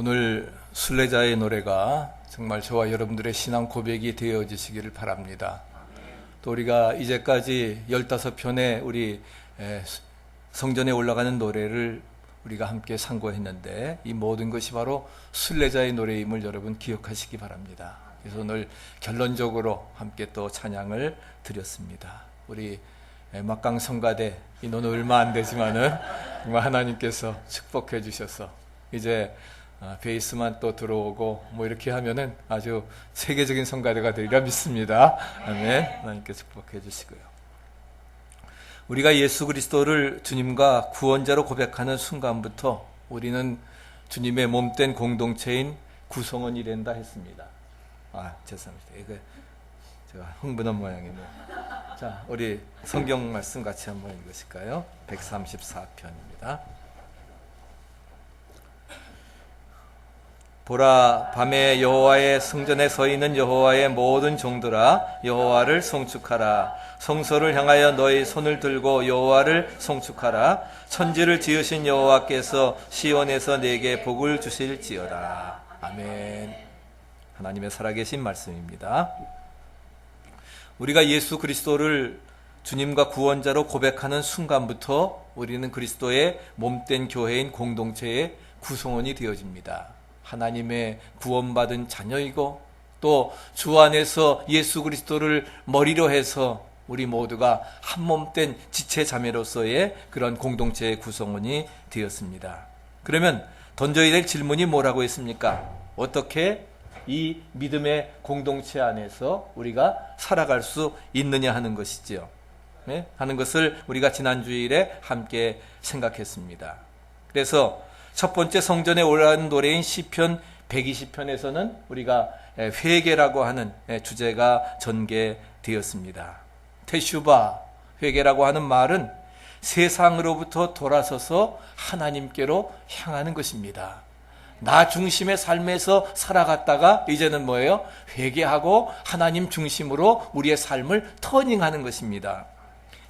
오늘 순례자의 노래가 정말 저와 여러분들의 신앙 고백이 되어지시기를 바랍니다. 또 우리가 이제까지 15편의 우리 성전에 올라가는 노래를 우리가 함께 상고했는데 이 모든 것이 바로 순례자의 노래임을 여러분 기억하시기 바랍니다. 그래서 오늘 결론적으로 함께 또 찬양을 드렸습니다. 우리 막강 성가대 인원은 얼마 안 되지만은 정말 하나님께서 축복해 주셔서 이제 베이스만 또 들어오고 뭐 이렇게 하면은 아주 세계적인 성가대가 되리라 믿습니다. 아멘. 하나님께 축복해 주시고요. 우리가 예수 그리스도를 주님과 구원자로 고백하는 순간부터 우리는 주님의 몸된 공동체인 구성원이 된다 했습니다. 죄송합니다. 이거 제가 흥분한 모양이네요. 자, 우리 성경 말씀 같이 한번 읽으실까요? 134편입니다. 보라, 밤에 여호와의 성전에 서 있는 여호와의 모든 종들아, 여호와를 송축하라. 성소를 향하여 너희 손을 들고 여호와를 송축하라. 천지를 지으신 여호와께서 시온에서 내게 복을 주실지어다. 아멘. 하나님의 살아계신 말씀입니다. 우리가 예수 그리스도를 주님과 구원자로 고백하는 순간부터 우리는 그리스도의 몸된 교회인 공동체의 구성원이 되어집니다. 하나님의 구원받은 자녀이고 또 주 안에서 예수 그리스도를 머리로 해서 우리 모두가 한 몸된 지체 자매로서의 그런 공동체의 구성원이 되었습니다. 그러면 던져야 될 질문이 뭐라고 했습니까? 어떻게 이 믿음의 공동체 안에서 우리가 살아갈 수 있느냐 하는 것이지요. 네? 하는 것을 우리가 지난 주일에 함께 생각했습니다. 그래서 첫 번째 성전에 올라가는 노래인 시편 120편에서는 우리가 회개라고 하는 주제가 전개되었습니다. 테슈바, 회개라고 하는 말은 세상으로부터 돌아서서 하나님께로 향하는 것입니다. 나 중심의 삶에서 살아갔다가 이제는 뭐예요? 회개하고 하나님 중심으로 우리의 삶을 터닝하는 것입니다.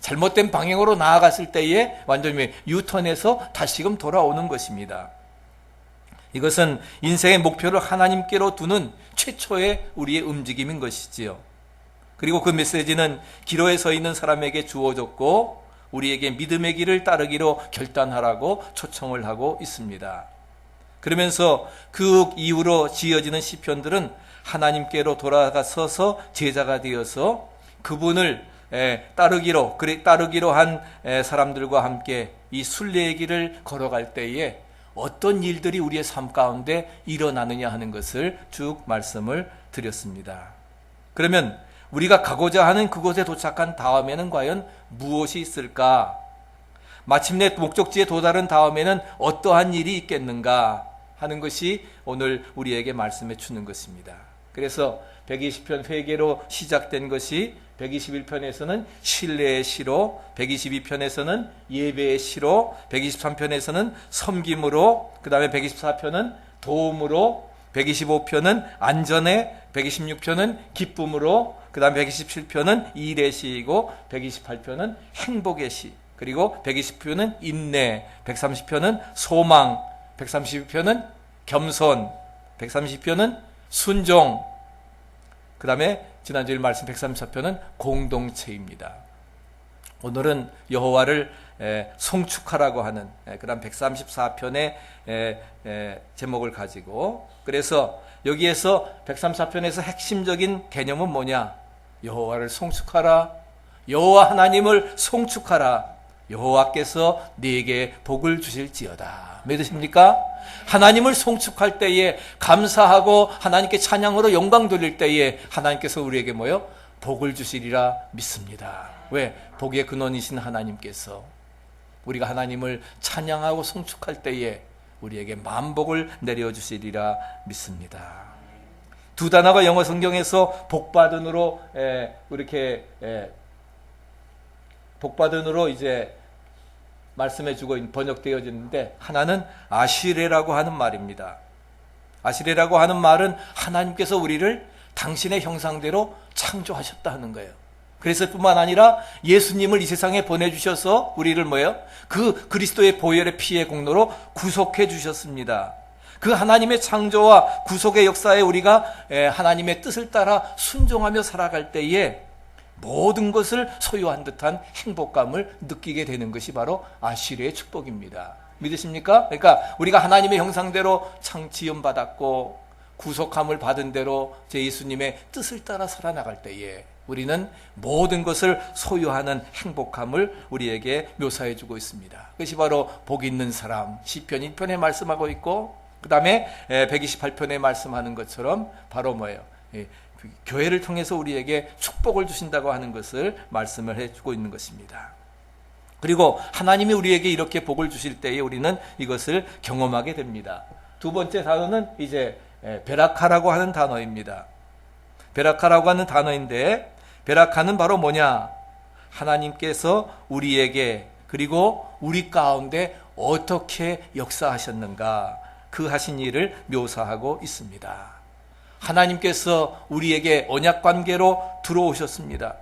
잘못된 방향으로 나아갔을 때에 완전히 유턴해서 다시금 돌아오는 것입니다. 이것은 인생의 목표를 하나님께로 두는 최초의 우리의 움직임인 것이지요. 그리고 그 메시지는 기로에 서 있는 사람에게 주어졌고 우리에게 믿음의 길을 따르기로 결단하라고 초청을 하고 있습니다. 그러면서 그 이후로 지어지는 시편들은 하나님께로 돌아가서서 제자가 되어서 그분을 따르기로 한 사람들과 함께 이 순례의 길을 걸어갈 때에 어떤 일들이 우리의 삶 가운데 일어나느냐 하는 것을 쭉 말씀을 드렸습니다. 그러면 우리가 가고자 하는 그곳에 도착한 다음에는 과연 무엇이 있을까? 마침내 목적지에 도달한 다음에는 어떠한 일이 있겠는가 하는 것이 오늘 우리에게 말씀해 주는 것입니다. 그래서 120편 회개로 시작된 것이 121편에서는 신뢰의 시로, 122편에서는 예배의 시로, 123편에서는 섬김으로, 그 다음에 124편은 도움으로, 125편은 안전에, 126편은 기쁨으로, 그 다음에 127편은 일의 시이고 128편은 행복의 시, 그리고 120편은 인내, 130편은 소망, 132편은 겸손, 130편은 순종, 그 다음에 지난주에 말씀 134편은 공동체입니다. 오늘은 여호와를 송축하라고 하는 그런 134편의 제목을 가지고, 그래서 여기에서 134편에서 핵심적인 개념은 뭐냐? 여호와를 송축하라, 여호와 하나님을 송축하라, 여호와께서 네게 복을 주실지어다. 믿으십니까? 하나님을 송축할 때에, 감사하고 하나님께 찬양으로 영광 돌릴 때에 하나님께서 우리에게 뭐요? 복을 주시리라 믿습니다. 왜? 복의 근원이신 하나님께서 우리가 하나님을 찬양하고 송축할 때에 우리에게 만복을 내려주시리라 믿습니다. 두 단어가 영어 성경에서 복받은으로 이렇게 복받은으로 이제 말씀해주고 번역되어지는데, 하나는 아시레라고 하는 말입니다. 아시레라고 하는 말은 하나님께서 우리를 당신의 형상대로 창조하셨다 하는 거예요. 그래서 뿐만 아니라 예수님을 이 세상에 보내주셔서 우리를 뭐예요? 그 그리스도의 보혈의 피의 공로로 구속해 주셨습니다. 그 하나님의 창조와 구속의 역사에 우리가 하나님의 뜻을 따라 순종하며 살아갈 때에 모든 것을 소유한 듯한 행복감을 느끼게 되는 것이 바로 아시르의 축복입니다. 믿으십니까? 그러니까 우리가 하나님의 형상대로 지음받았고 구속함을 받은 대로 제 예수님의 뜻을 따라 살아나갈 때에 우리는 모든 것을 소유하는 행복함을 우리에게 묘사해 주고 있습니다. 그것이 바로 복 있는 사람, 시편 1편에 말씀하고 있고, 그 다음에 128편에 말씀하는 것처럼 바로 뭐예요? 교회를 통해서 우리에게 축복을 주신다고 하는 것을 말씀을 해주고 있는 것입니다. 그리고 하나님이 우리에게 이렇게 복을 주실 때에 우리는 이것을 경험하게 됩니다. 두 번째 단어는 이제 베라카라고 하는 단어입니다. 베라카라고 하는 단어인데, 베라카는 바로 뭐냐? 하나님께서 우리에게 그리고 우리 가운데 어떻게 역사하셨는가, 그 하신 일을 묘사하고 있습니다. 하나님께서 우리에게 언약 관계로 들어오셨습니다.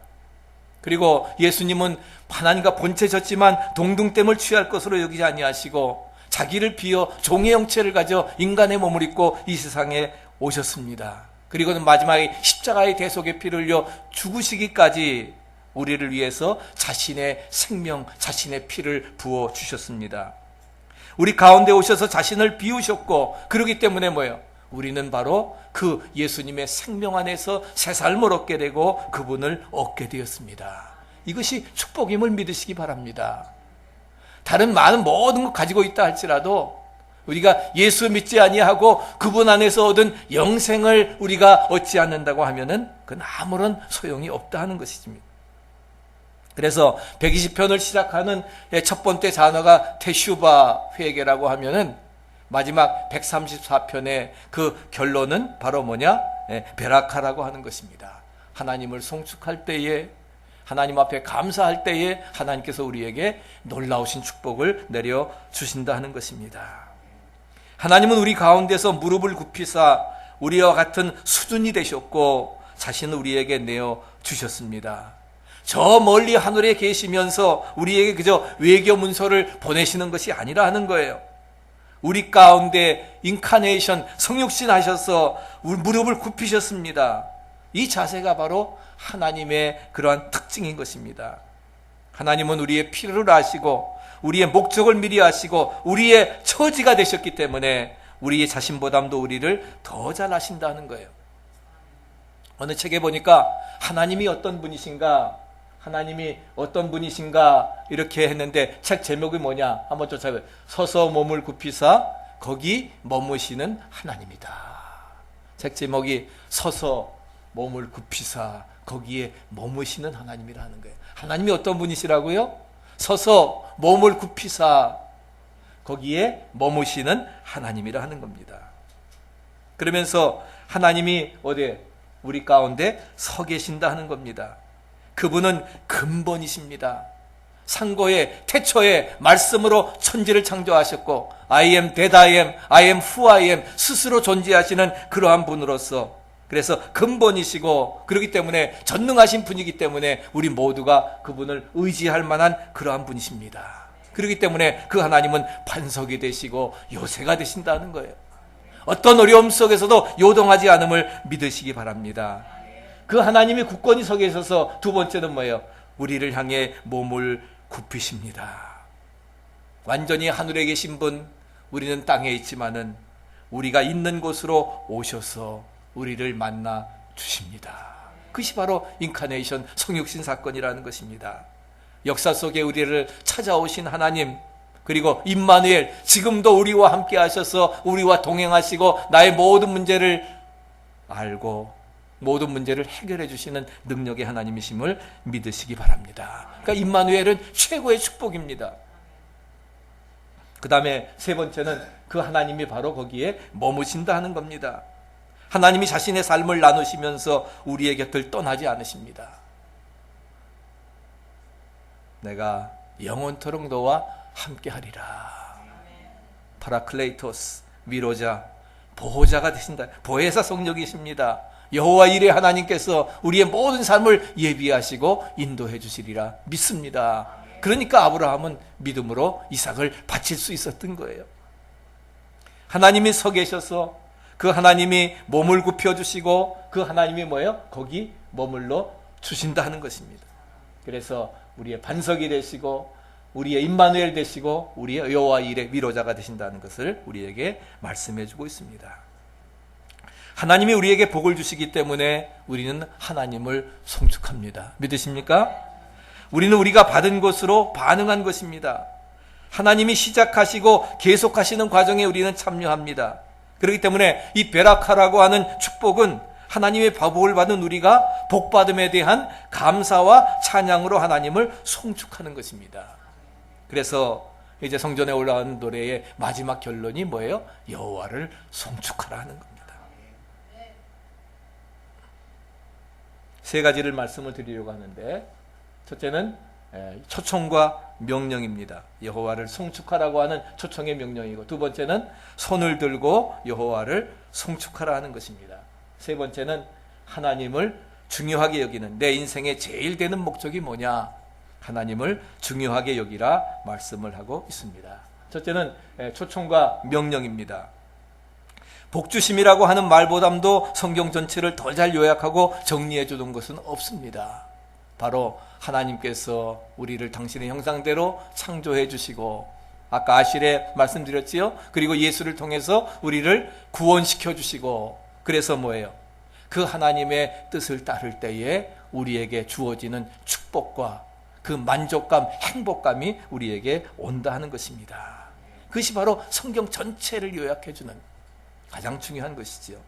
그리고 예수님은 하나님과 본체셨지만 동등됨을 취할 것으로 여기지 아니하시고 자기를 비어 종의 형체를 가져 인간의 몸을 입고 이 세상에 오셨습니다. 그리고는 마지막에 십자가의 대속의 피를 흘려 죽으시기까지 우리를 위해서 자신의 생명, 자신의 피를 부어 주셨습니다. 우리 가운데 오셔서 자신을 비우셨고, 그렇기 때문에 뭐예요? 우리는 바로 그 예수님의 생명 안에서 새 삶을 얻게 되고 그분을 얻게 되었습니다. 이것이 축복임을 믿으시기 바랍니다. 다른 많은 모든 것 가지고 있다 할지라도 우리가 예수 믿지 아니하고 그분 안에서 얻은 영생을 우리가 얻지 않는다고 하면은 그건 아무런 소용이 없다 하는 것이죠. 그래서 120편을 시작하는 첫 번째 단어가 테슈바, 회개라고 하면은 마지막 134편의 그 결론은 바로 뭐냐? 베라카라고 하는 것입니다. 하나님을 송축할 때에, 하나님 앞에 감사할 때에 하나님께서 우리에게 놀라우신 축복을 내려 주신다 하는 것입니다. 하나님은 우리 가운데서 무릎을 굽히사 우리와 같은 수준이 되셨고 자신을 우리에게 내어 주셨습니다. 저 멀리 하늘에 계시면서 우리에게 그저 외교 문서를 보내시는 것이 아니라 하는 거예요. 우리 가운데 인카네이션, 성육신 하셔서 우리 무릎을 굽히셨습니다. 이 자세가 바로 하나님의 그러한 특징인 것입니다. 하나님은 우리의 필요를 아시고 우리의 목적을 미리 아시고 우리의 처지가 되셨기 때문에 우리의 자신보담도 우리를 더 잘 아신다는 거예요. 어느 책에 보니까 하나님이 어떤 분이신가, 하나님이 어떤 분이신가 이렇게 했는데 책 제목이 뭐냐 한번 쫓아봐요. 서서 몸을 굽히사 거기 머무시는 하나님이다. 책 제목이 서서 몸을 굽히사 거기에 머무시는 하나님이라는 거예요. 하나님이 어떤 분이시라고요? 서서 몸을 굽히사 거기에 머무시는 하나님이라 하는 겁니다. 그러면서 하나님이 어디에? 우리 가운데 서 계신다 하는 겁니다. 그분은 근본이십니다. 상고의 태초의 말씀으로 천지를 창조하셨고 I am that I am, I am who I am 스스로 존재하시는 그러한 분으로서, 그래서 근본이시고 그렇기 때문에 전능하신 분이기 때문에 우리 모두가 그분을 의지할 만한 그러한 분이십니다. 그렇기 때문에 그 하나님은 반석이 되시고 요새가 되신다는 거예요. 어떤 어려움 속에서도 요동하지 않음을 믿으시기 바랍니다. 그 하나님이 굳건히 서 계셔서 두 번째는 뭐예요? 우리를 향해 몸을 굽히십니다. 완전히 하늘에 계신 분, 우리는 땅에 있지만은 우리가 있는 곳으로 오셔서 우리를 만나 주십니다. 그것이 바로 인카네이션 성육신 사건이라는 것입니다. 역사 속에 우리를 찾아오신 하나님, 그리고 임마누엘, 지금도 우리와 함께 하셔서 우리와 동행하시고 나의 모든 문제를 알고 모든 문제를 해결해 주시는 능력의 하나님이심을 믿으시기 바랍니다. 그러니까 임마누엘은 최고의 축복입니다. 그 다음에 세 번째는 그 하나님이 바로 거기에 머무신다 하는 겁니다. 하나님이 자신의 삶을 나누시면서 우리의 곁을 떠나지 않으십니다. 내가 영원토록 너와 함께하리라. 파라클레이토스, 위로자, 보호자가 되신다. 보혜사 성령이십니다. 여호와 이레 하나님께서 우리의 모든 삶을 예비하시고 인도해 주시리라 믿습니다. 그러니까 아브라함은 믿음으로 이삭을 바칠 수 있었던 거예요. 하나님이 서 계셔서 그 하나님이 몸을 굽혀주시고 그 하나님이 뭐예요? 거기 머물러 주신다 하는 것입니다. 그래서 우리의 반석이 되시고 우리의 임마누엘 되시고 우리의 여호와 일의 위로자가 되신다는 것을 우리에게 말씀해 주고 있습니다. 하나님이 우리에게 복을 주시기 때문에 우리는 하나님을 송축합니다. 믿으십니까? 우리는 우리가 받은 것으로 반응한 것입니다. 하나님이 시작하시고 계속하시는 과정에 우리는 참여합니다. 그렇기 때문에 이 베라카라고 하는 축복은 하나님의 복을 받은 우리가 복받음에 대한 감사와 찬양으로 하나님을 송축하는 것입니다. 그래서 이제 성전에 올라가는 노래의 마지막 결론이 뭐예요? 여호와를 송축하라 하는 겁니다. 세 가지를 말씀을 드리려고 하는데, 첫째는 초청과 명령입니다. 여호와를 송축하라고 하는 초청의 명령이고, 두 번째는 손을 들고 여호와를 송축하라 하는 것입니다. 세 번째는 하나님을 중요하게 여기는, 내 인생의 제일 되는 목적이 뭐냐? 하나님을 중요하게 여기라 말씀을 하고 있습니다. 첫째는 초청과 명령입니다. 복주심이라고 하는 말보담도 성경 전체를 더 잘 요약하고 정리해 주는 것은 없습니다. 바로 하나님께서 우리를 당신의 형상대로 창조해 주시고, 아까 아실에 말씀드렸지요? 그리고 예수를 통해서 우리를 구원시켜 주시고, 그래서 뭐예요? 그 하나님의 뜻을 따를 때에 우리에게 주어지는 축복과 그 만족감, 행복감이 우리에게 온다 하는 것입니다. 그것이 바로 성경 전체를 요약해 주는 가장 중요한 것이지요.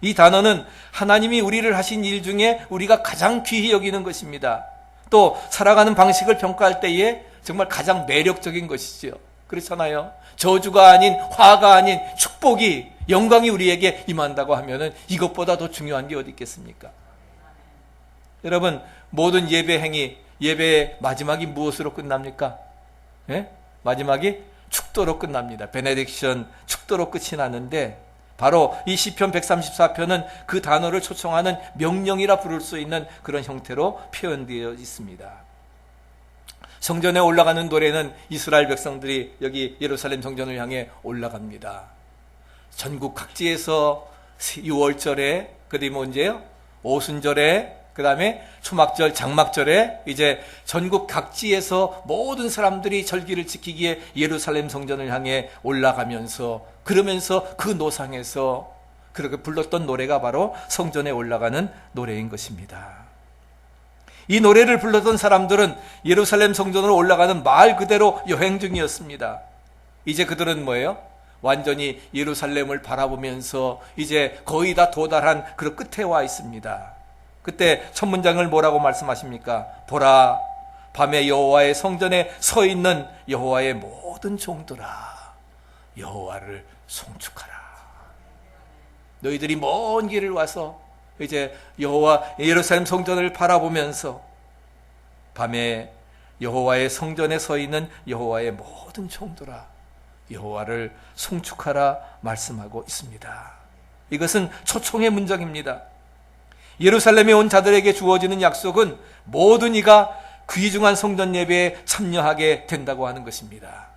이 단어는 하나님이 우리를 하신 일 중에 우리가 가장 귀히 여기는 것입니다. 또 살아가는 방식을 평가할 때에 정말 가장 매력적인 것이지요. 그렇잖아요. 저주가 아닌, 화가 아닌 축복이, 영광이 우리에게 임한다고 하면은 이것보다 더 중요한 게 어디 있겠습니까? 여러분, 모든 예배 행위, 예배의 마지막이 무엇으로 끝납니까? 예? 마지막이 축도로 끝납니다. 베네딕션, 축도로 끝이 나는데, 바로 이 시편 134편은 그 단어를 초청하는 명령이라 부를 수 있는 그런 형태로 표현되어 있습니다. 성전에 올라가는 노래는 이스라엘 백성들이 여기 예루살렘 성전을 향해 올라갑니다. 전국 각지에서 6월절에, 그리고 언제요? 오순절에, 그 다음에 초막절, 장막절에 이제 전국 각지에서 모든 사람들이 절기를 지키기에 예루살렘 성전을 향해 올라가면서, 그러면서 그 노상에서 그렇게 불렀던 노래가 바로 성전에 올라가는 노래인 것입니다. 이 노래를 불렀던 사람들은 예루살렘 성전으로 올라가는 말 그대로 여행 중이었습니다. 이제 그들은 뭐예요? 완전히 예루살렘을 바라보면서 이제 거의 다 도달한 그 끝에 와 있습니다. 그때 첫 문장을 뭐라고 말씀하십니까? 보라, 밤에 여호와의 성전에 서 있는 여호와의 모든 종들아, 여호와를 송축하라. 너희들이 먼 길을 와서 이제 여호와 예루살렘 성전을 바라보면서 밤에 여호와의 성전에 서 있는 여호와의 모든 종들아, 여호와를 송축하라 말씀하고 있습니다. 이것은 초청의 문장입니다. 예루살렘에 온 자들에게 주어지는 약속은 모든 이가 귀중한 성전 예배에 참여하게 된다고 하는 것입니다.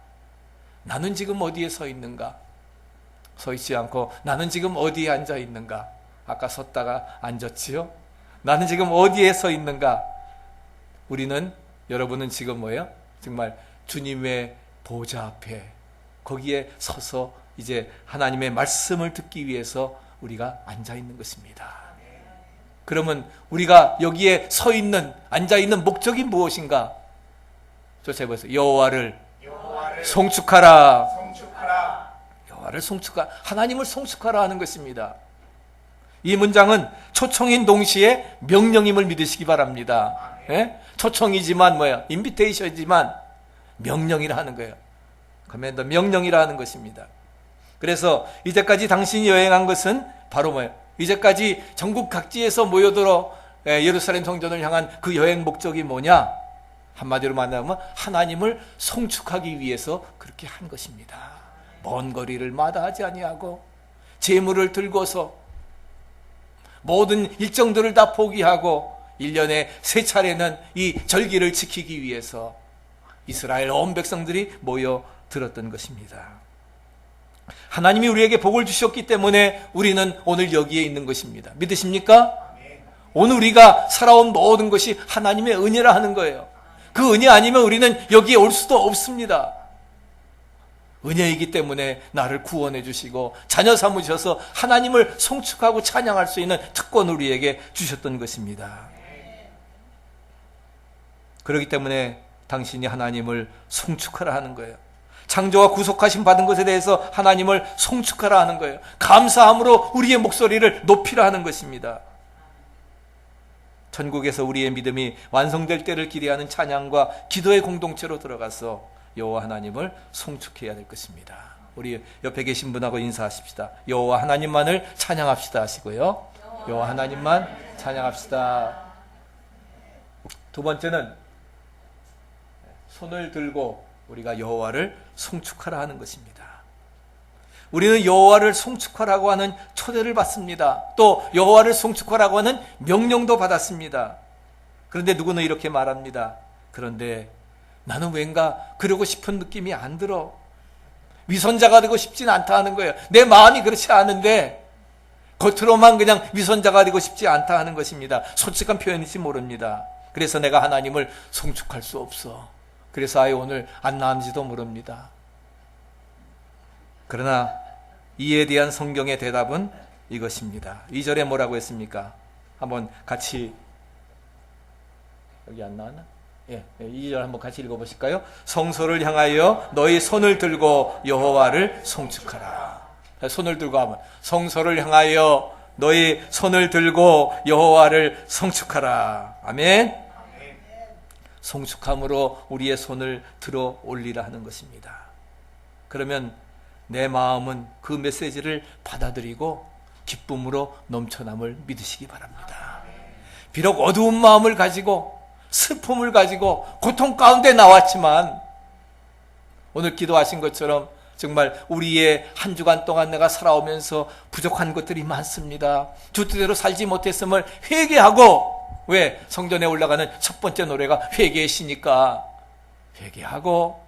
나는 지금 어디에 서 있는가? 서 있지 않고 나는 지금 어디에 앉아 있는가? 아까 섰다가 앉았지요? 나는 지금 어디에 서 있는가? 우리는, 여러분은 지금 뭐예요? 정말 주님의 보좌 앞에 거기에 서서 이제 하나님의 말씀을 듣기 위해서 우리가 앉아 있는 것입니다. 그러면 우리가 여기에 서 있는, 앉아 있는 목적이 무엇인가? 조세 보세요. 여호와를 송축하라. 여호와를 송축하라. 하나님을 송축하라 하는 것입니다. 이 문장은 초청인 동시에 명령임을 믿으시기 바랍니다. 예? 초청이지만 뭐야? 인비테이션이지만 명령이라 하는 거예요. 커맨더, 명령이라 하는 것입니다. 그래서 이제까지 당신이 여행한 것은 바로 뭐예요? 이제까지 전국 각지에서 모여들어 예루살렘 성전을 향한 그 여행 목적이 뭐냐? 한마디로 말하면 하나님을 송축하기 위해서 그렇게 한 것입니다. 먼 거리를 마다하지 아니하고 재물을 들고서 모든 일정들을 다 포기하고 1년에 3차례는 이 절기를 지키기 위해서 이스라엘 온 백성들이 모여 들었던 것입니다. 하나님이 우리에게 복을 주셨기 때문에 우리는 오늘 여기에 있는 것입니다. 믿으십니까? 오늘 우리가 살아온 모든 것이 하나님의 은혜라 하는 거예요. 그 은혜 아니면 우리는 여기에 올 수도 없습니다. 은혜이기 때문에 나를 구원해 주시고 자녀 삼으셔서 하나님을 송축하고 찬양할 수 있는 특권을 우리에게 주셨던 것입니다. 그렇기 때문에 당신이 하나님을 송축하라 하는 거예요. 창조와 구속하심 받은 것에 대해서 하나님을 송축하라 하는 거예요. 감사함으로 우리의 목소리를 높이라 하는 것입니다. 천국에서 우리의 믿음이 완성될 때를 기대하는 찬양과 기도의 공동체로 들어가서 여호와 하나님을 송축해야 될 것입니다. 우리 옆에 계신 분하고 인사하십시다. 여호와 하나님만을 찬양합시다 하시고요. 여호와 하나님만 찬양합시다. 두 번째는 손을 들고 우리가 여호와를 송축하라 하는 것입니다. 우리는 여호와를 송축하라고 하는 초대를 받습니다. 또 여호와를 송축하라고 하는 명령도 받았습니다. 그런데 누구는 이렇게 말합니다. 그런데 나는 왠가 그러고 싶은 느낌이 안 들어. 위선자가 되고 싶진 않다 하는 거예요. 내 마음이 그렇지 않은데 겉으로만 그냥 위선자가 되고 싶지 않다 하는 것입니다. 솔직한 표현인지 모릅니다. 그래서 내가 하나님을 송축할 수 없어. 그래서 아예 오늘 안 나왔는지도 모릅니다. 그러나 이에 대한 성경의 대답은 이것입니다. 2절에 뭐라고 했습니까? 한번 같이, 여기 안 나왔나? 2절 한번 같이 읽어보실까요? 성소를 향하여 너희 손을 들고 여호와를 송축하라. 손을 들고 하면 성소를 향하여 너희 손을 들고 여호와를 송축하라. 아멘. 송축함으로 우리의 손을 들어 올리라 하는 것입니다. 그러면 내 마음은 그 메시지를 받아들이고 기쁨으로 넘쳐남을 믿으시기 바랍니다. 비록 어두운 마음을 가지고 슬픔을 가지고 고통 가운데 나왔지만 오늘 기도하신 것처럼 정말 우리의 한 주간 동안 내가 살아오면서 부족한 것들이 많습니다. 주 뜻대로 살지 못했음을 회개하고, 왜? 성전에 올라가는 첫 번째 노래가 회개의 시니까 회개하고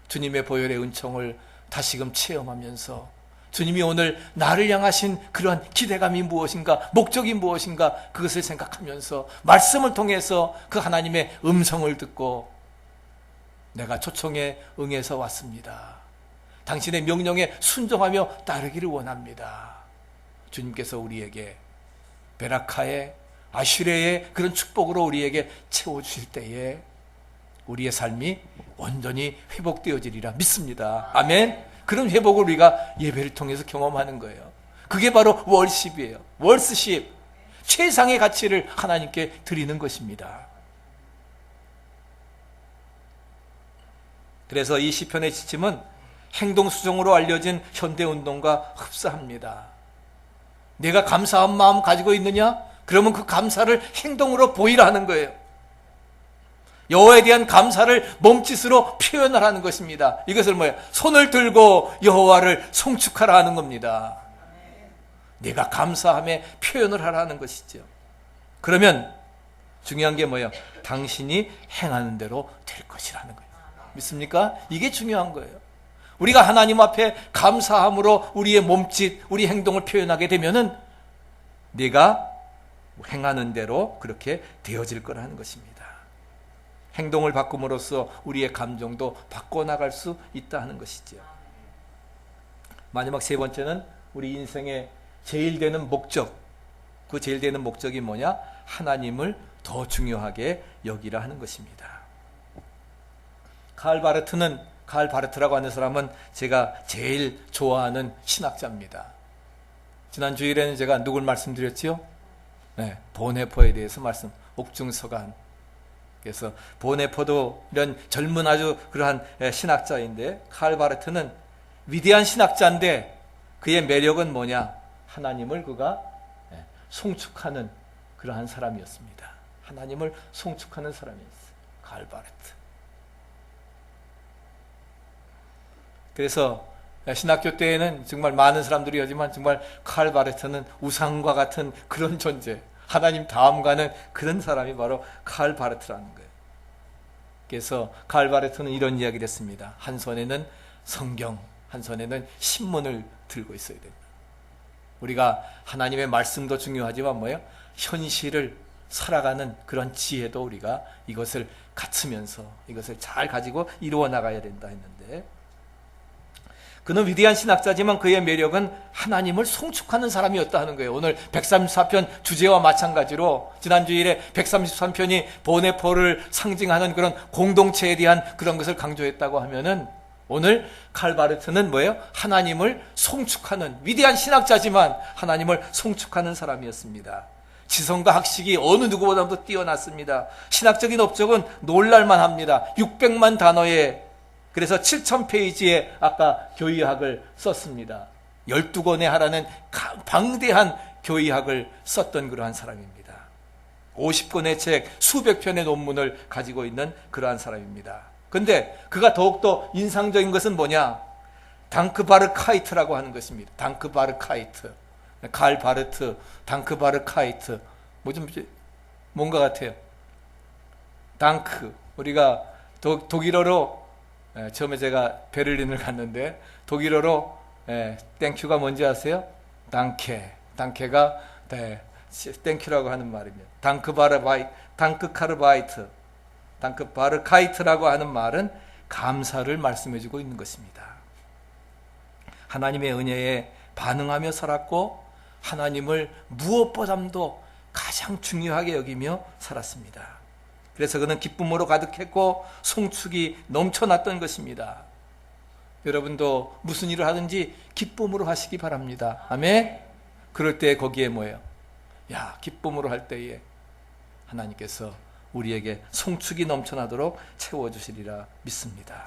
주님의 보혈의 은총을 다시금 체험하면서 주님이 오늘 나를 향하신 그러한 기대감이 무엇인가, 목적이 무엇인가, 그것을 생각하면서 말씀을 통해서 그 하나님의 음성을 듣고 내가 초청에 응해서 왔습니다. 당신의 명령에 순종하며 따르기를 원합니다. 주님께서 우리에게 베라카의 아슈레의 그런 축복으로 우리에게 채워주실 때에 우리의 삶이 온전히 회복되어지리라 믿습니다. 아멘. 그런 회복을 우리가 예배를 통해서 경험하는 거예요. 그게 바로 월십이에요. 월스십, 최상의 가치를 하나님께 드리는 것입니다. 그래서 이 시편의 지침은 행동수정으로 알려진 현대운동과 흡사합니다. 내가 감사한 마음 가지고 있느냐? 그러면 그 감사를 행동으로 보이라 하는 거예요. 여호와에 대한 감사를 몸짓으로 표현하라는 것입니다. 이것을 뭐예요? 손을 들고 여호와를 송축하라 하는 겁니다. 내가 감사함에 표현을 하라는 것이죠. 그러면 중요한 게 뭐예요? 당신이 행하는 대로 될 것이라는 거예요. 믿습니까? 이게 중요한 거예요. 우리가 하나님 앞에 감사함으로 우리의 몸짓, 우리 행동을 표현하게 되면은 내가 행하는 대로 그렇게 되어질 거라는 것입니다. 행동을 바꿈으로써 우리의 감정도 바꿔나갈 수 있다 하는 것이죠. 마지막 세 번째는 우리 인생의 제일 되는 목적, 그 제일 되는 목적이 뭐냐? 하나님을 더 중요하게 여기라 하는 것입니다. 칼 바르트라고 하는 사람은 제가 제일 좋아하는 신학자입니다. 지난 주일에는 제가 누굴 말씀드렸지요? 네, 보네포에 대해서 옥중서간. 그래서 보네포도 이런 젊은 아주 그러한 신학자인데, 칼 바르트는 위대한 신학자인데 그의 매력은 뭐냐? 하나님을 그가 송축하는 그러한 사람이었습니다. 하나님을 송축하는 사람이었어요. 칼 바르트. 그래서 신학교 때에는 정말 많은 사람들이 하지만 정말 칼 바르트는 우상과 같은 그런 존재, 하나님 다음 가는 그런 사람이 바로 칼 바르트라는 거예요. 그래서 칼 바르트는 이런 이야기를 했습니다. 한 손에는 성경, 한 손에는 신문을 들고 있어야 됩니다. 우리가 하나님의 말씀도 중요하지만 뭐예요? 현실을 살아가는 그런 지혜도 우리가 이것을 갖추면서 이것을 잘 가지고 이루어 나가야 된다 했는데, 그는 위대한 신학자지만 그의 매력은 하나님을 송축하는 사람이었다 하는 거예요. 오늘 134편 주제와 마찬가지로 지난 주일에 133편이 보네포를 상징하는 그런 공동체에 대한 그런 것을 강조했다고 하면은, 오늘 칼바르트는 뭐예요? 하나님을 송축하는 위대한 신학자지만 하나님을 송축하는 사람이었습니다. 지성과 학식이 어느 누구보다도 뛰어났습니다. 신학적인 업적은 놀랄만 합니다. 600만 단어에, 그래서 7000페이지에 아까 교의학을 썼습니다. 12권에 하라는 방대한 교의학을 썼던 그러한 사람입니다. 50권의 책, 수백 편의 논문을 가지고 있는 그러한 사람입니다. 근데 그가 더욱더 인상적인 것은 뭐냐? 당크바르카이트라고 하는 것입니다. 당크바르카이트. 칼바르트, 당크바르카이트. 뭔가 같아요. 당크. 우리가 독일어로, 처음에 제가 베를린을 갔는데 독일어로 땡큐가 뭔지 아세요? 당케. 당케가 땡큐라고 하는 말입니다. 당크카르바이트. 당크바르카이트라고 하는 말은 감사를 말씀해주고 있는 것입니다. 하나님의 은혜에 반응하며 살았고 하나님을 무엇보다도 가장 중요하게 여기며 살았습니다. 그래서 그는 기쁨으로 가득했고 송축이 넘쳐났던 것입니다. 여러분도 무슨 일을 하든지 기쁨으로 하시기 바랍니다. 아멘. 그럴 때 거기에 뭐예요? 기쁨으로 할 때에 하나님께서 우리에게 송축이 넘쳐나도록 채워주시리라 믿습니다.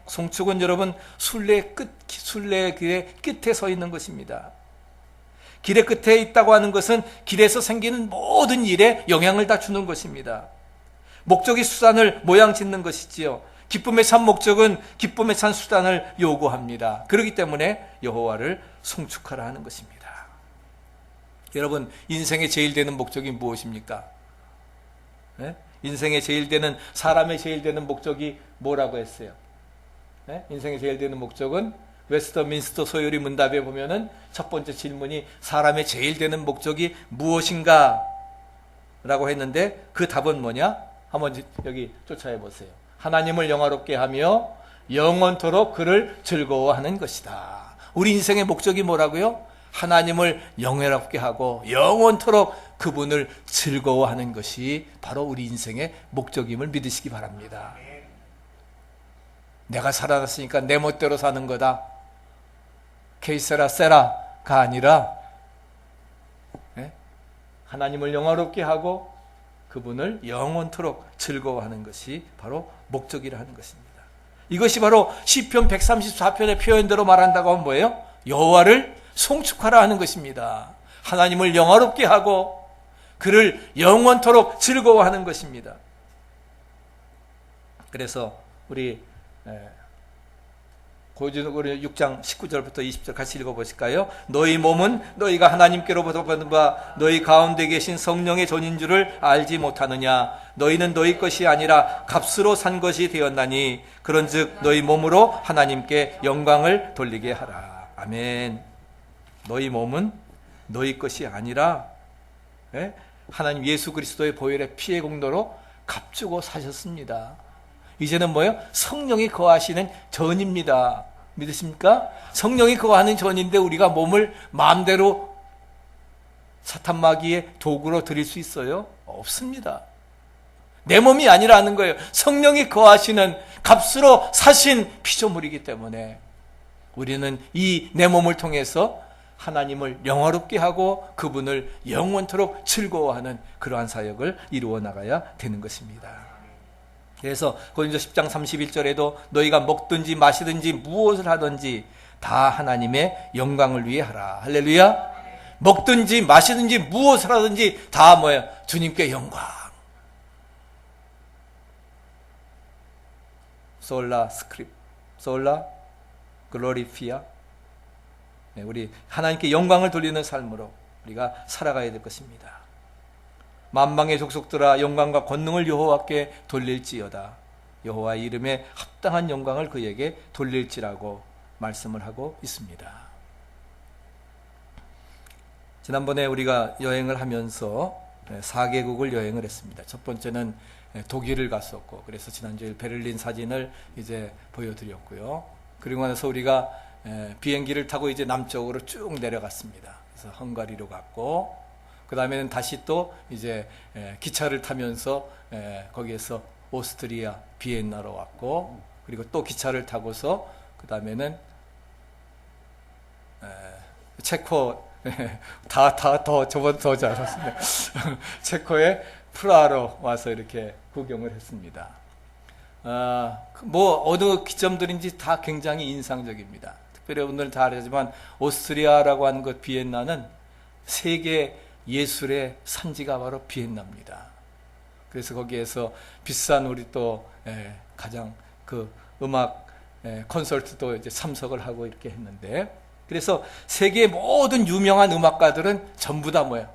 송축은 여러분 순례의 길의 끝에 서 있는 것입니다. 길의 끝에 있다고 하는 것은 길에서 생기는 모든 일에 영향을 다 주는 것입니다. 목적이 수단을 모양 짓는 것이지요. 기쁨의 참 목적은 기쁨의 참 수단을 요구합니다. 그렇기 때문에 여호와를 송축하라 하는 것입니다. 여러분, 인생의 제일 되는 목적이 무엇입니까? 인생의 제일 되는, 사람의 제일 되는 목적이 뭐라고 했어요? 인생의 제일 되는 목적은 웨스터민스터 소요리 문답에 보면은 첫 번째 질문이 사람의 제일 되는 목적이 무엇인가? 라고 했는데 그 답은 뭐냐? 한번 여기 쫓아해 보세요. 하나님을 영화롭게 하며 영원토록 그를 즐거워하는 것이다. 우리 인생의 목적이 뭐라고요? 하나님을 영화롭게 하고 영원토록 그분을 즐거워하는 것이 바로 우리 인생의 목적임을 믿으시기 바랍니다. 내가 살아났으니까 내 멋대로 사는 거다. 케이세라 세라가 아니라 하나님을 영화롭게 하고 그분을 영원토록 즐거워하는 것이 바로 목적이라 하는 것입니다. 이것이 바로 시편 134편의 표현대로 말한다고 하면 뭐예요? 여호와를 송축하라 하는 것입니다. 하나님을 영화롭게 하고 그를 영원토록 즐거워하는 것입니다. 그래서 우리 고린도후서 6장 19절부터 20절 같이 읽어보실까요? 너희 몸은 너희가 하나님께로부터 받은 바 너희 가운데 계신 성령의 전인 줄을 알지 못하느냐? 너희는 너희 것이 아니라 값으로 산 것이 되었나니 그런즉 너희 몸으로 하나님께 영광을 돌리게 하라. 아멘. 너희 몸은 너희 것이 아니라 하나님 예수 그리스도의 보혈의 피의 공로로 값주고 사셨습니다. 이제는 뭐예요? 성령이 거하시는 전입니다. 믿으십니까? 성령이 거하는 전인데 우리가 몸을 마음대로 사탄 마귀의 도구로 드릴 수 있어요? 없습니다. 내 몸이 아니라는 거예요. 성령이 거하시는 값으로 사신 피조물이기 때문에 우리는 이 내 몸을 통해서 하나님을 영화롭게 하고 그분을 영원토록 즐거워하는 그러한 사역을 이루어 나가야 되는 것입니다. 그래서 고린도서 10장 31절에도 너희가 먹든지 마시든지 무엇을 하든지 다 하나님의 영광을 위해 하라. 할렐루야. 먹든지 마시든지 무엇을 하든지 다 뭐예요? 주님께 영광. 솔라 스크립, 솔라 글로리피아. 우리 하나님께 영광을 돌리는 삶으로 우리가 살아가야 될 것입니다. 만방의 족속들아 영광과 권능을 여호와께 돌릴지어다. 여호와의 이름에 합당한 영광을 그에게 돌릴지라고 말씀을 하고 있습니다. 지난번에 우리가 여행을 하면서 4개국을 여행을 했습니다. 첫 번째는 독일을 갔었고, 그래서 지난주에 베를린 사진을 이제 보여드렸고요. 그리고 나서 우리가 비행기를 타고 이제 남쪽으로 쭉 내려갔습니다. 그래서 헝가리로 갔고, 그 다음에는 다시 또 이제 기차를 타면서 거기에서 오스트리아 비엔나로 왔고, 그리고 또 기차를 타고서 그 다음에는 체코 저보다 더 잘하셨습니다. 체코의 프라하로 와서 이렇게 구경을 했습니다. 뭐 어느 기점들인지 다 굉장히 인상적입니다. 특별히 오늘 다 알지만 오스트리아라고 하는 것 비엔나는 세계 예술의 산지가 바로 비엔나입니다. 그래서 거기에서 비싼 우리 또 가장 그 음악 콘서트도 이제 참석을 하고 이렇게 했는데, 그래서 세계의 모든 유명한 음악가들은 전부 다 뭐예요?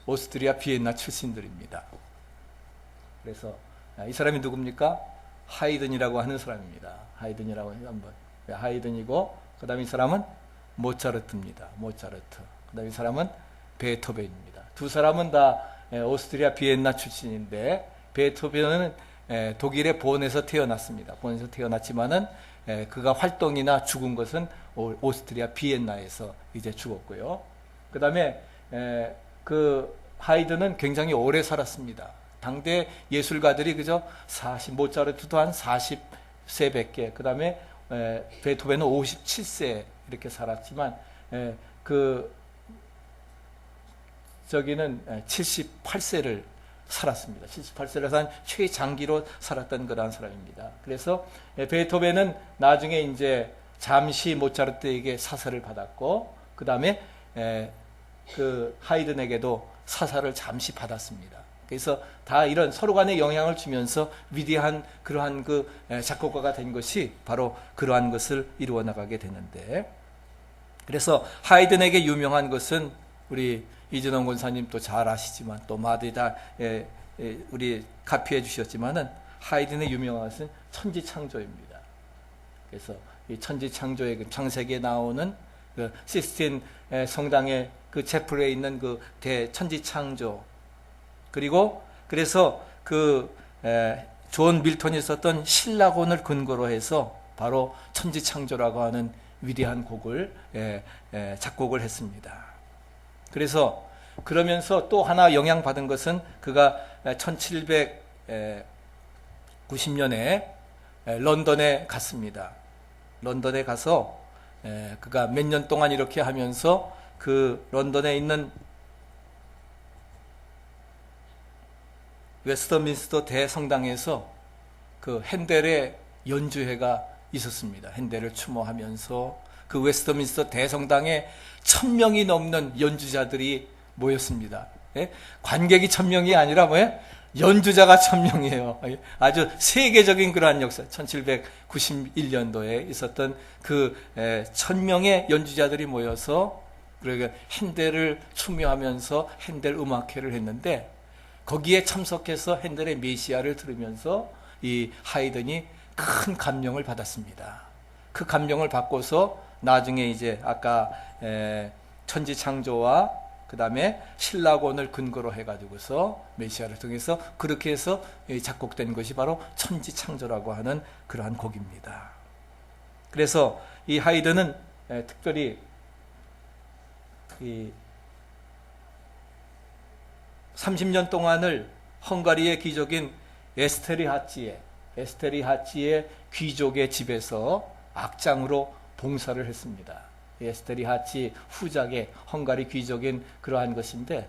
오스트리아 비엔나 출신들입니다. 그래서 이 사람이 누굽니까? 하이든이라고 하는 사람입니다. 하이든이라고 한번 하이든이고, 그 다음에 이 사람은 모차르트입니다. 모차르트. 그 다음에 이 사람은 베토벤입니다. 두 사람은 다 오스트리아 비엔나 출신인데, 베토벤은 독일의 본에서 태어났습니다. 본에서 태어났지만은 그가 활동이나 죽은 것은 오스트리아 비엔나에서 이제 죽었고요. 그 다음에 그 하이든은 굉장히 오래 살았습니다. 당대 예술가들이 그저 모차르트도 한 40세밖에, 그 다음에 베토벤은 57세 이렇게 살았지만 저기는 78세를 살았습니다. 78세를 산 최장기로 살았던 그런 사람입니다. 그래서 베토벤은 나중에 이제 잠시 모차르트에게 사사를 받았고, 그 다음에 그 하이든에게도 사사를 잠시 받았습니다. 그래서 다 이런 서로 간에 영향을 주면서 위대한 그러한 그 작곡가가 된 것이 바로 그러한 것을 이루어 나가게 되는데, 그래서 하이든에게 유명한 것은 우리 이진원 권사님도 잘 아시지만 또 마디 다 우리 카피해 주셨지만은 하이든의 유명한 것은 천지창조입니다. 그래서 이 천지창조의 그 창세기에 나오는 그 시스틴 성당의 그 제플에 있는 그 대천지창조, 그리고 그래서 그 존 밀턴이 썼던 신라곤을 근거로 해서 바로 천지창조라고 하는 위대한 곡을 작곡을 했습니다. 그래서 그러면서 또 하나 영향받은 것은 그가 1790년에 런던에 갔습니다. 런던에 가서 그가 몇 년 동안 이렇게 하면서 그 런던에 있는 웨스터민스터 대성당에서 그 핸델의 연주회가 있었습니다. 핸델을 추모하면서 그 웨스터민스터 대성당에 1000명이 넘는 연주자들이 모였습니다. 관객이 1000명이 아니라 뭐예요? 연주자가 1000명이에요. 아주 세계적인 그러한 역사, 1791년도에 있었던 그 1000명의 연주자들이 모여서 그러니까 핸델을 추모하면서 핸델 음악회를 했는데, 거기에 참석해서 핸델의 메시아를 들으면서 이 하이든이 큰 감명을 받았습니다. 그 감명을 받고서 나중에 이제 아까 천지창조와 그 다음에 신라곤을 근거로 해가지고서 메시아를 통해서 그렇게 해서 작곡된 것이 바로 천지창조라고 하는 그러한 곡입니다. 그래서 이 하이든은 특별히 이 30년 동안을 헝가리의 귀족인 에스테리하치의 귀족의 집에서 악장으로 봉사를 했습니다. 에스테리하치 후작의 헝가리 귀족인 그러한 것인데,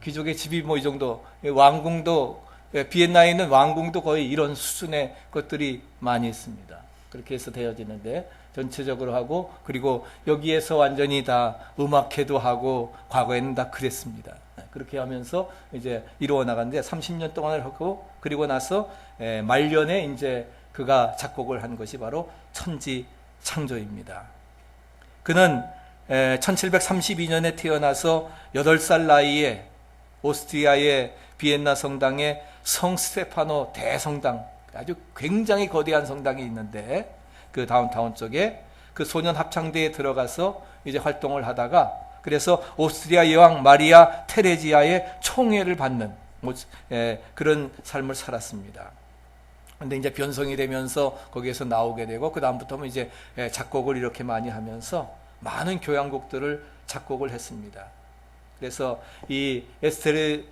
귀족의 집이 뭐 이 정도, 왕궁도 비엔나에 있는 왕궁도 거의 이런 수준의 것들이 많이 있습니다. 그렇게 해서 되어지는데 전체적으로 하고, 그리고 여기에서 완전히 다 음악회도 하고, 과거에는 다 그랬습니다. 그렇게 하면서 이제 이루어 나갔는데 30년 동안을 하고, 그리고 나서 말년에 이제 그가 작곡을 한 것이 바로 천지창조입니다. 그는 1732년에 태어나서 8살 나이에 오스트리아의 비엔나 성당에 성 스테파노 대성당, 아주 굉장히 거대한 성당이 있는데 그 다운타운 쪽에 그 소년 합창대에 들어가서 이제 활동을 하다가, 그래서 오스트리아 여왕 마리아 테레지아의 총애를 받는 그런 삶을 살았습니다. 근데 이제 변성이 되면서 거기에서 나오게 되고, 그 다음부터는 이제 작곡을 이렇게 많이 하면서 많은 교향곡들을 작곡을 했습니다. 그래서 이 에스테르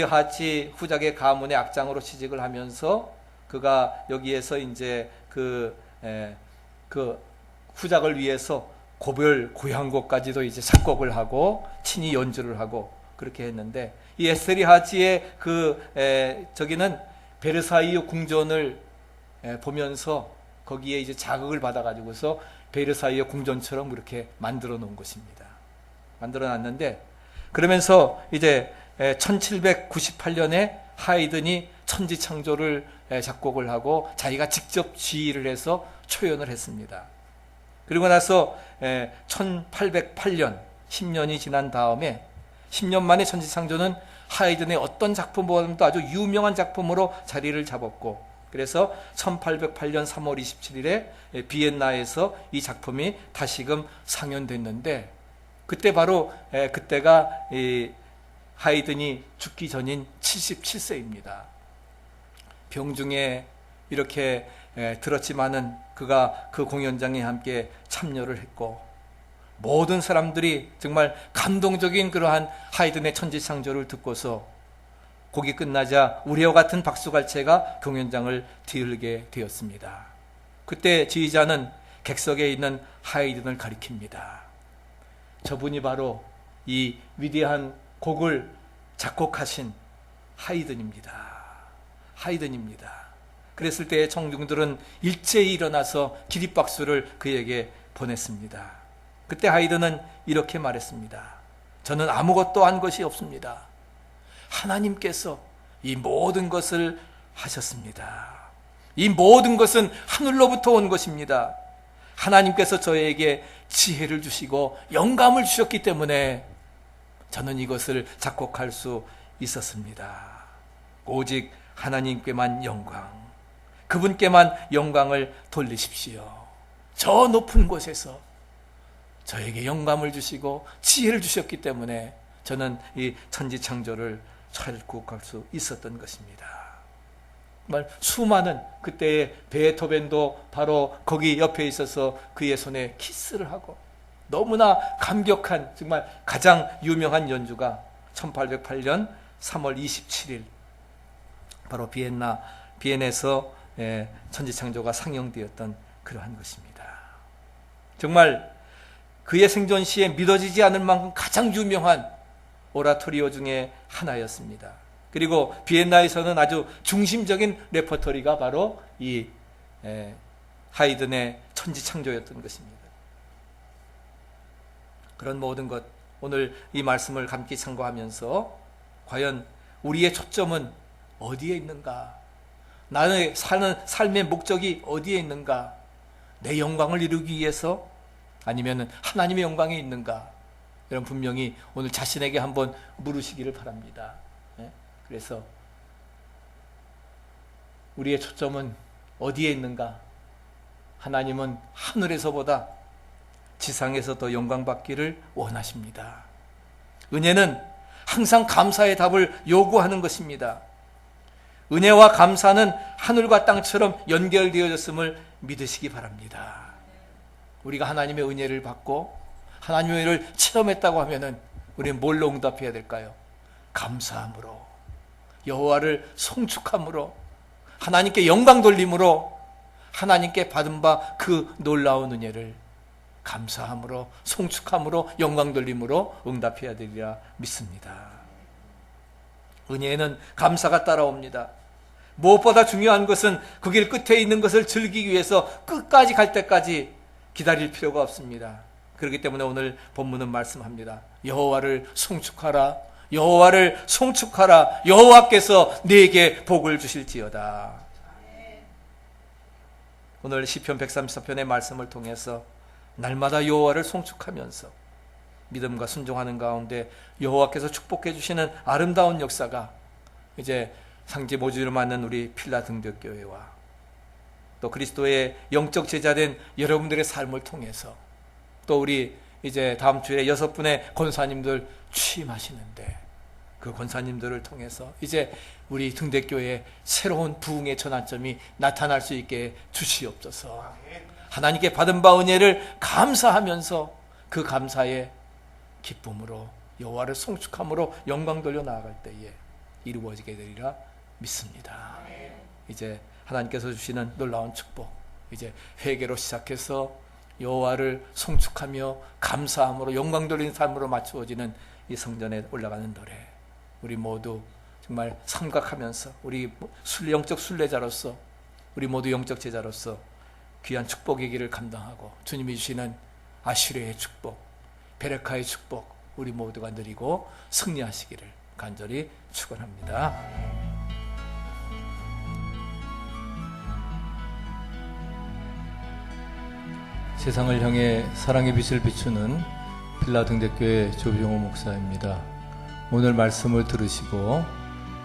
하치 후작의 가문의 악장으로 취직을 하면서 그가 여기에서 이제 그 후작을 위해서 고별 고향곡까지도 이제 작곡을 하고 친히 연주를 하고 그렇게 했는데, 이 에스테르 하치의 저기는 베르사유 궁전을 보면서 거기에 이제 자극을 받아가지고서 베르사유 궁전처럼 그렇게 만들어 놓은 것입니다. 만들어 놨는데, 그러면서 이제 1798년에 하이든이 천지창조를 작곡을 하고 자기가 직접 지휘를 해서 초연을 했습니다. 그리고 나서 1808년 10년이 지난 다음에 10년 만에 천지창조는 하이든의 어떤 작품보다도 아주 유명한 작품으로 자리를 잡았고, 그래서 1808년 3월 27일에 비엔나에서 이 작품이 다시금 상연됐는데, 그때 바로 그때가 하이든이 죽기 전인 77세입니다. 병중에 이렇게 들었지만은 그가 그 공연장에 함께 참여를 했고, 모든 사람들이 정말 감동적인 그러한 하이든의 천지창조를 듣고서 곡이 끝나자 우리와 같은 박수갈채가 공연장을 뒤흔들게 되었습니다. 그때 지휘자는 객석에 있는 하이든을 가리킵니다. 저분이 바로 이 위대한 곡을 작곡하신 하이든입니다. 하이든입니다. 그랬을 때 청중들은 일제히 일어나서 기립박수를 그에게 보냈습니다. 그때 하이든은 이렇게 말했습니다. 저는 아무것도 한 것이 없습니다. 하나님께서 이 모든 것을 하셨습니다. 이 모든 것은 하늘로부터 온 것입니다. 하나님께서 저에게 지혜를 주시고 영감을 주셨기 때문에 저는 이것을 작곡할 수 있었습니다. 오직 하나님께만 영광, 그분께만 영광을 돌리십시오. 저 높은 곳에서 저에게 영감을 주시고 지혜를 주셨기 때문에 저는 이 천지창조를 작곡할 수 있었던 것입니다. 정말 수많은, 그때의 베토벤도 바로 거기 옆에 있어서 그의 손에 키스를 하고, 너무나 감격한 정말 가장 유명한 연주가 1808년 3월 27일 바로 비엔에서 천지창조가 상영되었던 그러한 것입니다. 정말 그의 생전 시에 믿어지지 않을 만큼 가장 유명한 오라토리오 중에 하나였습니다. 그리고 비엔나에서는 아주 중심적인 레퍼토리가 바로 이 하이든의 천지창조였던 것입니다. 그런 모든 것, 오늘 이 말씀을 함께 참고하면서 과연 우리의 초점은 어디에 있는가? 나의 사는 삶의 목적이 어디에 있는가? 내 영광을 이루기 위해서? 아니면 하나님의 영광에 있는가? 여러분 분명히 오늘 자신에게 한번 물으시기를 바랍니다. 그래서 우리의 초점은 어디에 있는가? 하나님은 하늘에서보다 지상에서 더 영광받기를 원하십니다. 은혜는 항상 감사의 답을 요구하는 것입니다. 은혜와 감사는 하늘과 땅처럼 연결되어졌음을 믿으시기 바랍니다. 우리가 하나님의 은혜를 받고 하나님의 은혜를 체험했다고 하면은 우리는 뭘로 응답해야 될까요? 감사함으로, 여호와를 송축함으로, 하나님께 영광 돌림으로, 하나님께 받은 바 그 놀라운 은혜를 감사함으로, 송축함으로, 영광 돌림으로 응답해야 되리라 믿습니다. 은혜에는 감사가 따라옵니다. 무엇보다 중요한 것은 그 길 끝에 있는 것을 즐기기 위해서 끝까지 갈 때까지 기다릴 필요가 없습니다. 그렇기 때문에 오늘 본문은 말씀합니다. 여호와를 송축하라, 여호와를 송축하라, 여호와께서 네게 복을 주실지어다. 오늘 시편 134편의 말씀을 통해서 날마다 여호와를 송축하면서 믿음과 순종하는 가운데 여호와께서 축복해 주시는 아름다운 역사가 이제 상지 모주를 맞는 우리 필라델피아 교회와 또 그리스도의 영적 제자된 여러분들의 삶을 통해서 또 우리 이제 다음 주에 6분의 권사님들 취임하시는데 그 권사님들을 통해서 이제 우리 등대교회에 새로운 부흥의 전환점이 나타날 수 있게 주시옵소서. 하나님께 받은 바 은혜를 감사하면서 그 감사의 기쁨으로 여호와를 송축함으로 영광 돌려 나아갈 때에 이루어지게 되리라 믿습니다. 이제 하나님께서 주시는 놀라운 축복, 이제 회개로 시작해서 여호와를 송축하며 감사함으로 영광 돌리는 삶으로 맞추어지는 이 성전에 올라가는 노래, 우리 모두 정말 삼각하면서 우리 영적 순례자로서 우리 모두 영적 제자로서 귀한 축복의 길을 감당하고 주님이 주시는 아시르의 축복, 베레카의 축복 우리 모두가 누리고 승리하시기를 간절히 축원합니다. 세상을 향해 사랑의 빛을 비추는 빌라등대교회 조병호 목사입니다. 오늘 말씀을 들으시고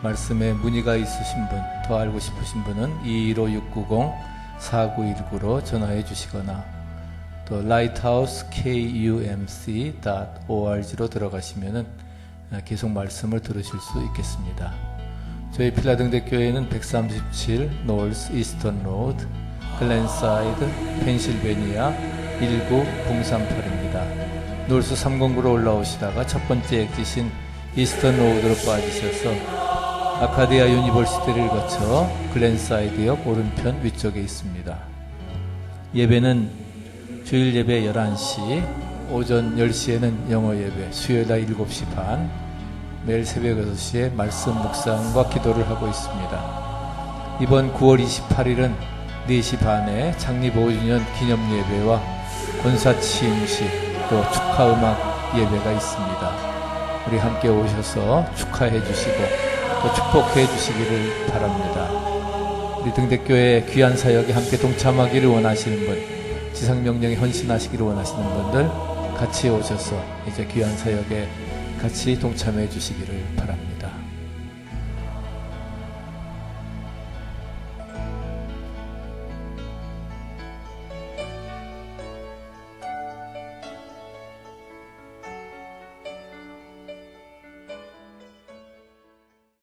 말씀에 문의가 있으신 분, 더 알고 싶으신 분은 215-690-4919로 전화해 주시거나 또 lighthousekumc.org로 들어가시면은 계속 말씀을 들으실 수 있겠습니다. 저희 빌라등대교회는 137 North Eastern Road, 글렌사이드, 펜실베니아 19038입니다. 놀수 309로 올라오시다가 첫 번째 엑짓인 이스턴 로드로 빠지셔서 아카디아 유니버시티를 거쳐 글렌사이드역 오른편 위쪽에 있습니다. 예배는 주일 예배 11시, 오전 10시에는 영어 예배, 수요일날 7시 반, 매일 새벽 6시에 말씀 묵상과 기도를 하고 있습니다. 이번 9월 28일은 4시 반에 창립 5주년 기념 예배와 권사 취임식 또 축하음악 예배가 있습니다. 우리 함께 오셔서 축하해 주시고 또 축복해 주시기를 바랍니다. 우리 등대교회 귀한 사역에 함께 동참하기를 원하시는 분, 지상명령에 헌신하시기를 원하시는 분들 같이 오셔서 이제 귀한 사역에 같이 동참해 주시기를 바랍니다.